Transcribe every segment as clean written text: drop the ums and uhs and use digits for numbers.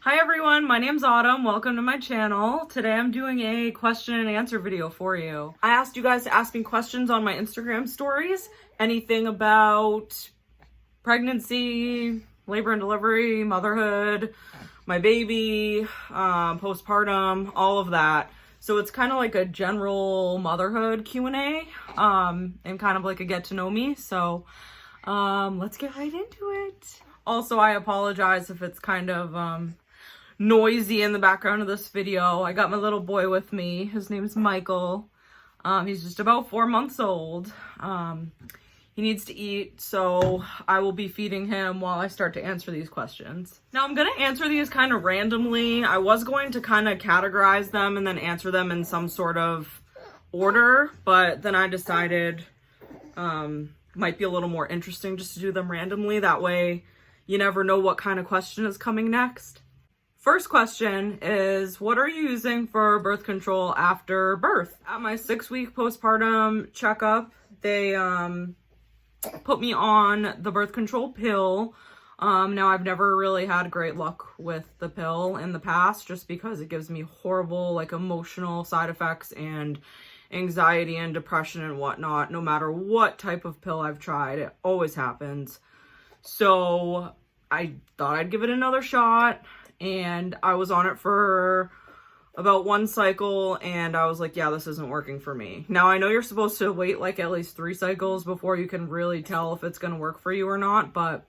Hi everyone, my name's Autumn. Welcome to my channel. Today I'm doing a question and answer video for you. I asked you guys to ask me questions on my Instagram stories. Anything about pregnancy, labor and delivery, motherhood, my baby, postpartum, all of that. So it's kind of like a general motherhood Q&A and kind of like a get to know me. So let's get right into it. Also, I apologize if it's kind of noisy in the background of this video. I got my little boy with me. His name is Michael. He's just about 4 months old. He needs to eat, so I will be feeding him while I start to answer these questions. Now I'm gonna answer these kind of randomly. I was going to kind of categorize them and then answer them in some sort of order, but then I decided might be a little more interesting just to do them randomly. That way you never know what kind of question is coming next. First question is, what are you using for birth control after birth? At my 6-week postpartum checkup, they put me on the birth control pill. Now I've never really had great luck with the pill in the past just because it gives me horrible like emotional side effects and anxiety and depression and whatnot. No matter what type of pill I've tried, it always happens. So I thought I'd give it another shot. And I was on it for about 1 cycle and I was like, yeah, this isn't working for me. Now I know you're supposed to wait like at least 3 cycles before you can really tell if it's going to work for you or not. But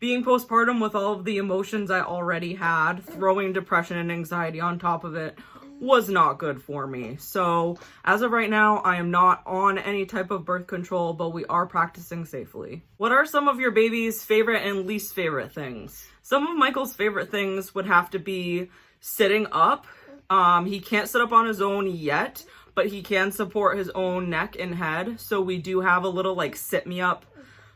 being postpartum with all of the emotions I already had, throwing depression and anxiety on top of it was not good for me. So as of right now, I am not on any type of birth control, but we are practicing safely. What are some of your baby's favorite and least favorite things? Some of Michael's favorite things would have to be sitting up. He can't sit up on his own yet, but he can support his own neck and head. So we do have a little like sit me up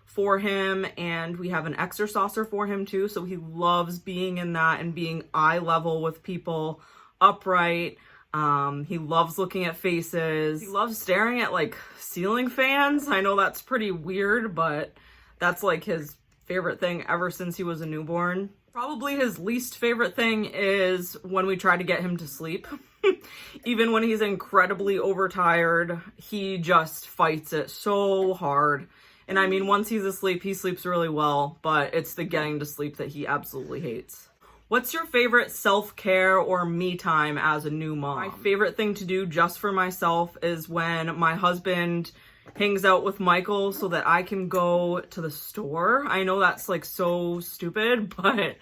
for him, and we have an exerciser for him too. So he loves being in that and being eye level with people, upright. He loves looking at faces. He loves staring at like ceiling fans. I know that's pretty weird, but that's like his favorite thing ever since he was a newborn. Probably his least favorite thing is when we try to get him to sleep. Even when he's incredibly overtired, he just fights it so hard. And I mean, once he's asleep, he sleeps really well, but it's the getting to sleep that he absolutely hates. What's your favorite self-care or me time as a new mom? My favorite thing to do just for myself is when my husband hangs out with Michael so that I can go to the store. I know that's like so stupid, but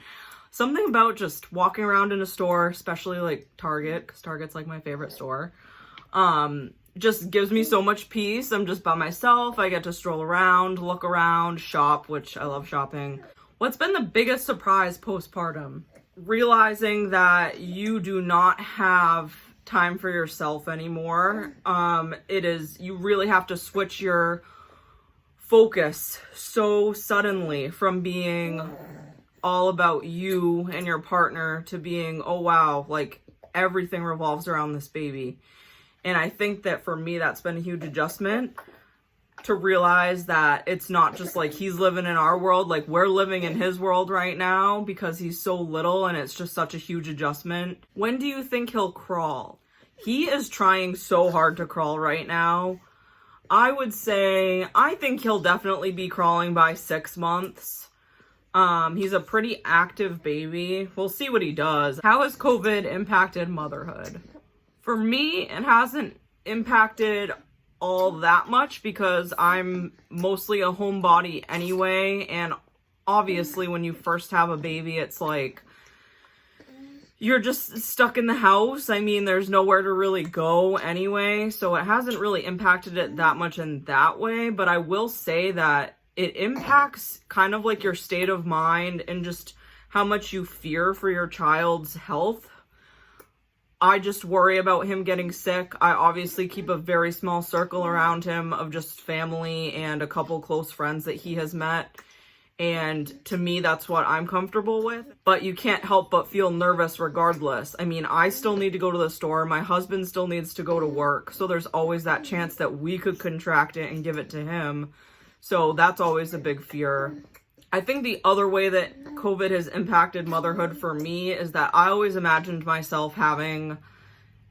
something about just walking around in a store, especially like Target, because Target's like my favorite store, just gives me so much peace. I'm just by myself. I get to stroll around, look around, shop, which I love shopping. What's been the biggest surprise postpartum? Realizing that you do not have time for yourself anymore. You really have to switch your focus so suddenly from being all about you and your partner to being, oh wow, like everything revolves around this baby. And I think that for me, that's been a huge adjustment to realize that it's not just like he's living in our world, like we're living in his world right now because he's so little, and it's just such a huge adjustment. When do you think he'll crawl? He is trying so hard to crawl right now. I would say, I think he'll definitely be crawling by 6 months. He's a pretty active baby. We'll see what he does. How has COVID impacted motherhood? For me, it hasn't impacted all that much because I'm mostly a homebody anyway, and obviously when you first have a baby, it's like you're just stuck in the house. I mean, there's nowhere to really go anyway, so it hasn't really impacted it that much in that way. But I will say that it impacts kind of like your state of mind and just how much you fear for your child's health. I just worry about him getting sick. I obviously keep a very small circle around him of just family and a couple close friends that he has met. And to me, that's what I'm comfortable with. But you can't help but feel nervous regardless. I mean, I still need to go to the store. My husband still needs to go to work. So there's always that chance that we could contract it and give it to him. So that's always a big fear. I think the other way that COVID has impacted motherhood for me is that I always imagined myself having,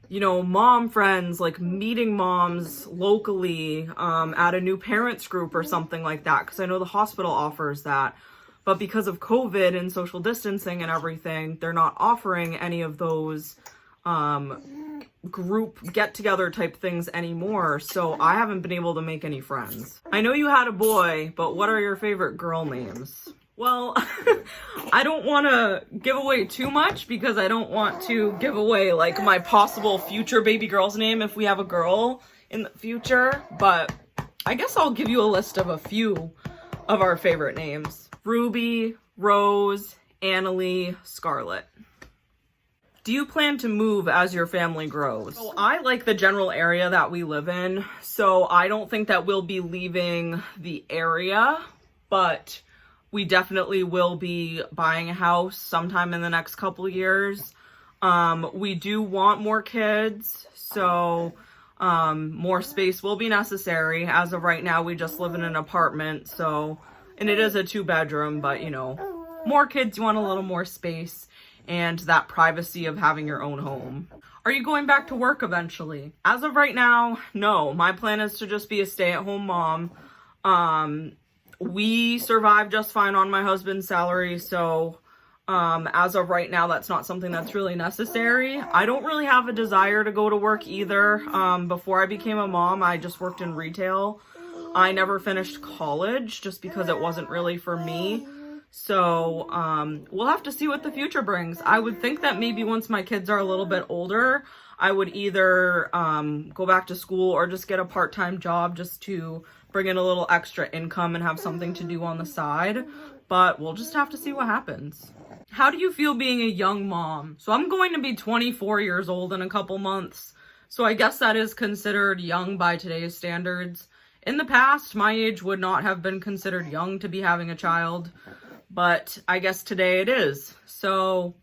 you know, mom friends, like meeting moms locally at a new parents group or something like that, because I know the hospital offers that. But because of COVID and social distancing and everything, they're not offering any of those group get-together type things anymore, so I haven't been able to make any friends. I know you had a boy, but what are your favorite girl names? Well, I don't want to give away too much because I don't want to give away like my possible future baby girl's name if we have a girl in the future, but I guess I'll give you a list of a few of our favorite names. Ruby, Rose, Annalie, Scarlett. Do you plan to move as your family grows? So I like the general area that we live in, so I don't think that we'll be leaving the area, but we definitely will be buying a house sometime in the next couple of years. We do want more kids, so more space will be necessary. As of right now, we just live in an apartment, so, and it is a 2-bedroom, but you know, more kids, you want a little more space and that privacy of having your own home. Are you going back to work eventually? As of right now, no. My plan is to just be a stay-at-home mom. We survive just fine on my husband's salary, so as of right now, that's not something that's really necessary. I don't really have a desire to go to work either. Before I became a mom, I just worked in retail. I never finished college just because it wasn't really for me. So we'll have to see what the future brings. I would think that maybe once my kids are a little bit older, I would either go back to school or just get a part-time job just to bring in a little extra income and have something to do on the side. But we'll just have to see what happens. How do you feel being a young mom? So I'm going to be 24 years old in a couple months. So I guess that is considered young by today's standards. In the past, my age would not have been considered young to be having a child, but I guess today it is. So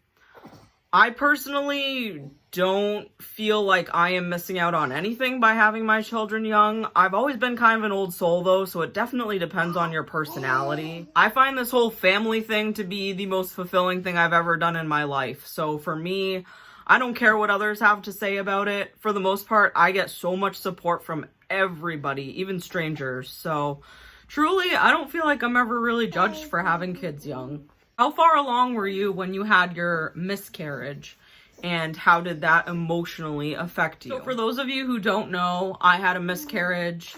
I personally don't feel like I am missing out on anything by having my children young. I've always been kind of an old soul though, so it definitely depends on your personality. I find this whole family thing to be the most fulfilling thing I've ever done in my life. So for me, I don't care what others have to say about it. For the most part, I get so much support from everybody, even strangers. So truly, I don't feel like I'm ever really judged for having kids young. How far along were you when you had your miscarriage? And how did that emotionally affect you? So for those of you who don't know, I had a miscarriage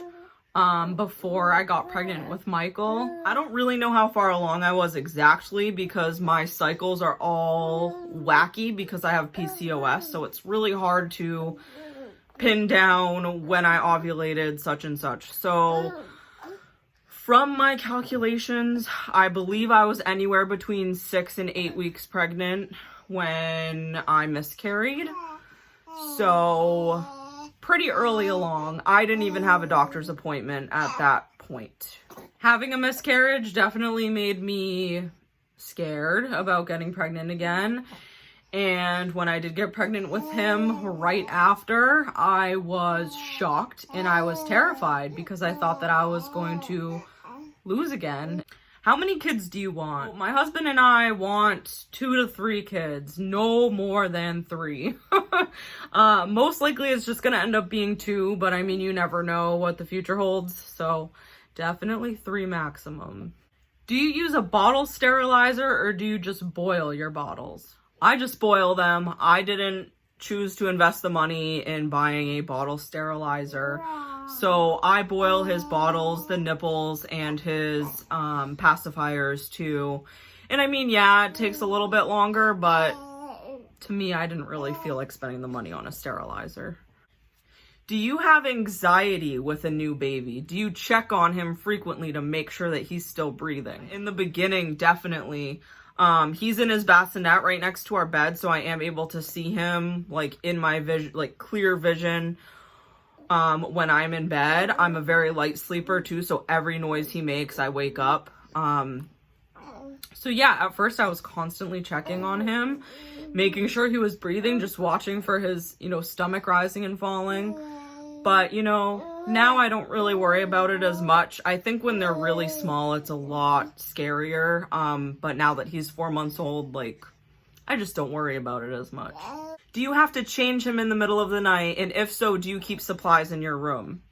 before I got pregnant with Michael. I don't really know how far along I was exactly because my cycles are all wacky because I have PCOS. So it's really hard to pin down when I ovulated such and such. So from my calculations, I believe I was anywhere between 6 and 8 weeks pregnant when I miscarried. So pretty early along. I didn't even have a doctor's appointment at that point. Having a miscarriage definitely made me scared about getting pregnant again. And when I did get pregnant with him right after, I was shocked and I was terrified because I thought that I was going to lose again. How many kids do you want? My husband and I want 2 to 3 kids, no more than 3. Most likely it's just gonna end up being 2, but I mean, you never know what the future holds, so definitely 3 maximum. Do you use a bottle sterilizer or do you just boil your bottles? I just boil them. I didn't choose to invest the money in buying a bottle sterilizer. So I boil his bottles, the nipples, and his pacifiers too. And I mean, yeah, it takes a little bit longer, but to me, I didn't really feel like spending the money on a sterilizer. Do you have anxiety with a new baby? Do you check on him frequently to make sure that he's still breathing? In the beginning, definitely. He's in his bassinet right next to our bed, so I am able to see him like in my vision, like clear vision. When I'm in bed, I'm a very light sleeper too, so every noise he makes, I wake up. So yeah, at first I was constantly checking on him, making sure he was breathing, just watching for his, stomach rising and falling. But, Now I don't really worry about it as much. I think when they're really small, it's a lot scarier. But now that he's 4 months old, like, I just don't worry about it as much. Do you have to change him in the middle of the night? And if so, do you keep supplies in your room?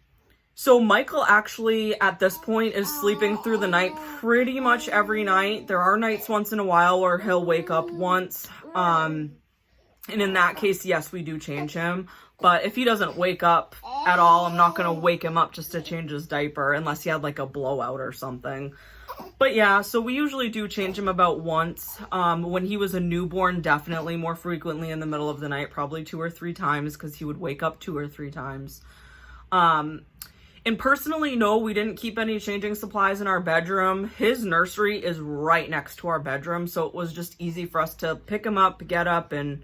So Michael actually, at this point, is sleeping through the night pretty much every night. There are nights once in a while where he'll wake up once. And in that case, yes, we do change him. But if he doesn't wake up at all, I'm not going to wake him up just to change his diaper unless he had like a blowout or something. But yeah, so we usually do change him about once. When he was a newborn, definitely more frequently in the middle of the night, probably 2 or 3 times because he would wake up 2 or 3 times. And personally, no, we didn't keep any changing supplies in our bedroom. His nursery is right next to our bedroom, so it was just easy for us to pick him up, get up, and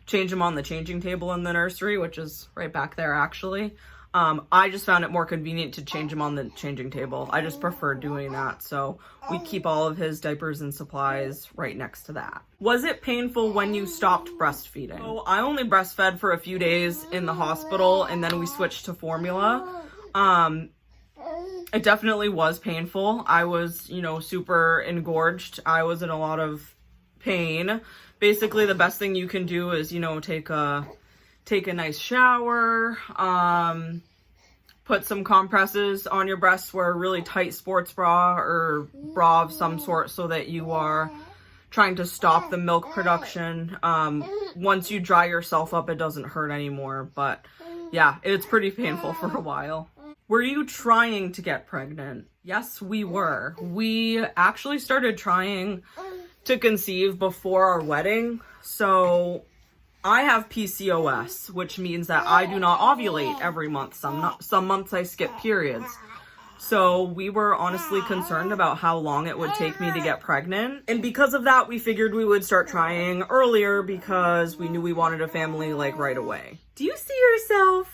change him on the changing table in the nursery, which is right back there, actually. I just found it more convenient to change him on the changing table. I just prefer doing that, so we keep all of his diapers and supplies right next to that. Was it painful when you stopped breastfeeding? So I only breastfed for a few days in the hospital, and then we switched to formula. It definitely was painful. I was, super engorged. I was in a lot of pain. Basically, the best thing you can do is, take a nice shower, put some compresses on your breasts, wear a really tight sports bra or bra of some sort so that you are trying to stop the milk production. Once you dry yourself up, it doesn't hurt anymore, but yeah, it's pretty painful for a while. Were you trying to get pregnant? Yes, we were. We actually started trying to conceive before our wedding. So I have PCOS, which means that I do not ovulate every month. Some months I skip periods. So we were honestly concerned about how long it would take me to get pregnant. And because of that, we figured we would start trying earlier because we knew we wanted a family like right away. Do you see yourself?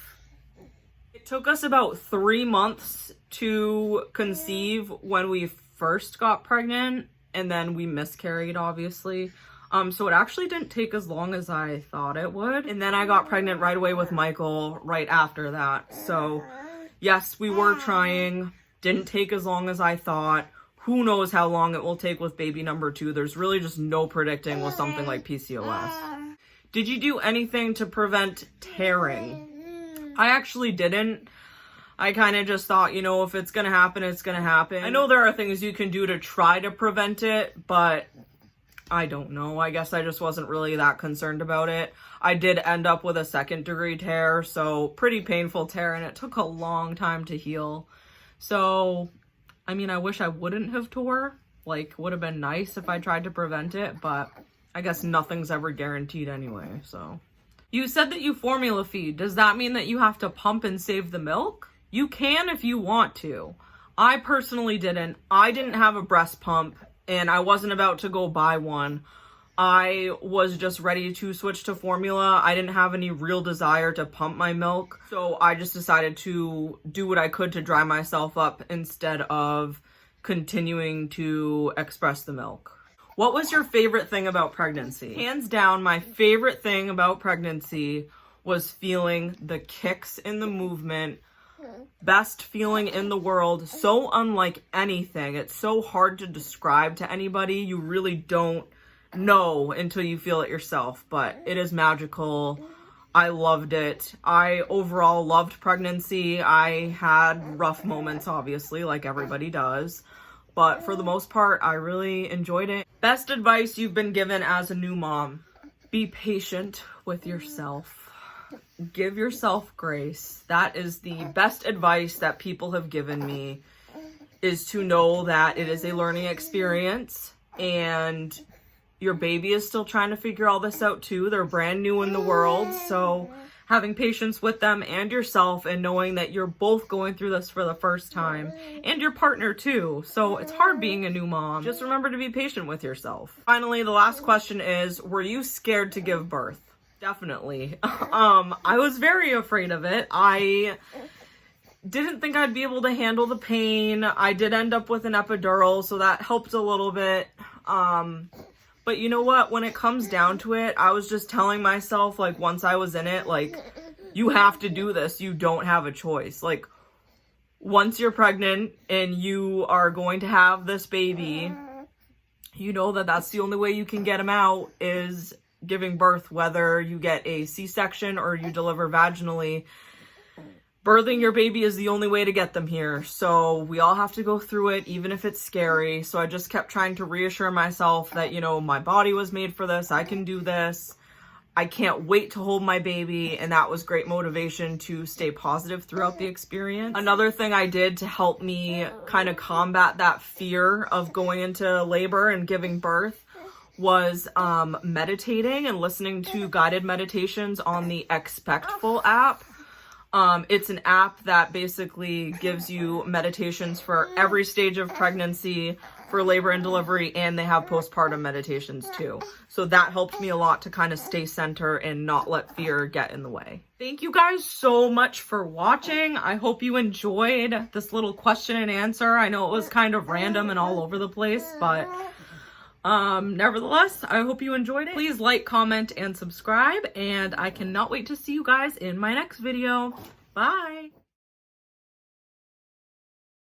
It took us about 3 months to conceive when we first got pregnant, and then we miscarried, obviously. So it actually didn't take as long as I thought it would. And then I got pregnant right away with Michael right after that. So yes, we were trying. Didn't take as long as I thought. Who knows how long it will take with baby number 2. There's really just no predicting with something like PCOS. Did you do anything to prevent tearing? I actually didn't. I kind of just thought, if it's going to happen, it's going to happen. I know there are things you can do to try to prevent it, but I don't know. I guess I just wasn't really that concerned about it. I did end up with a 2nd-degree tear, so pretty painful tear, and it took a long time to heal. So, I mean, I wish I wouldn't have tore. Like, would have been nice if I tried to prevent it, but I guess nothing's ever guaranteed anyway, so. You said that you formula feed. Does that mean that you have to pump and save the milk? You can if you want to. I personally didn't. I didn't have a breast pump, and I wasn't about to go buy one. I was just ready to switch to formula. I didn't have any real desire to pump my milk, so I just decided to do what I could to dry myself up instead of continuing to express the milk. What was your favorite thing about pregnancy? Hands down, my favorite thing about pregnancy was feeling the kicks in the movement. Best feeling in the world. So unlike anything. It's so hard to describe to anybody. You really don't know until you feel it yourself, but it is magical. I loved it. I overall loved pregnancy. I had rough moments, obviously, like everybody does. But for the most part, I really enjoyed it. Best advice you've been given as a new mom. Be patient with yourself. Give yourself grace. That is the best advice that people have given me, is to know that it is a learning experience and your baby is still trying to figure all this out too. They're brand new in the world. So having patience with them and yourself, and knowing that you're both going through this for the first time, and your partner too. So it's hard being a new mom. Just remember to be patient with yourself. Finally, the last question is, were you scared to give birth? Definitely. I was very afraid of it. I didn't think I'd be able to handle the pain. I did end up with an epidural, so that helped a little bit. But you know what? When it comes down to it, I was just telling myself, like, once I was in it, like, you have to do this. You don't have a choice. Like, once you're pregnant and you are going to have this baby, you know that that's the only way you can get him out is giving birth, whether you get a C-section or you deliver vaginally. Birthing your baby is the only way to get them here. So we all have to go through it, even if it's scary. So I just kept trying to reassure myself that, you know, my body was made for this. I can do this. I can't wait to hold my baby. And that was great motivation to stay positive throughout the experience. Another thing I did to help me kind of combat that fear of going into labor and giving birth was meditating and listening to guided meditations on the Expectful app. It's an app that basically gives you meditations for every stage of pregnancy, for labor and delivery, and they have postpartum meditations too. So that helped me a lot to kind of stay center and not let fear get in the way. Thank you guys so much for watching. I hope you enjoyed this little question and answer. I know it was kind of random and all over the place, but nevertheless, I hope you enjoyed it. Please like, comment, and subscribe, and I cannot wait to see you guys in my next video. Bye!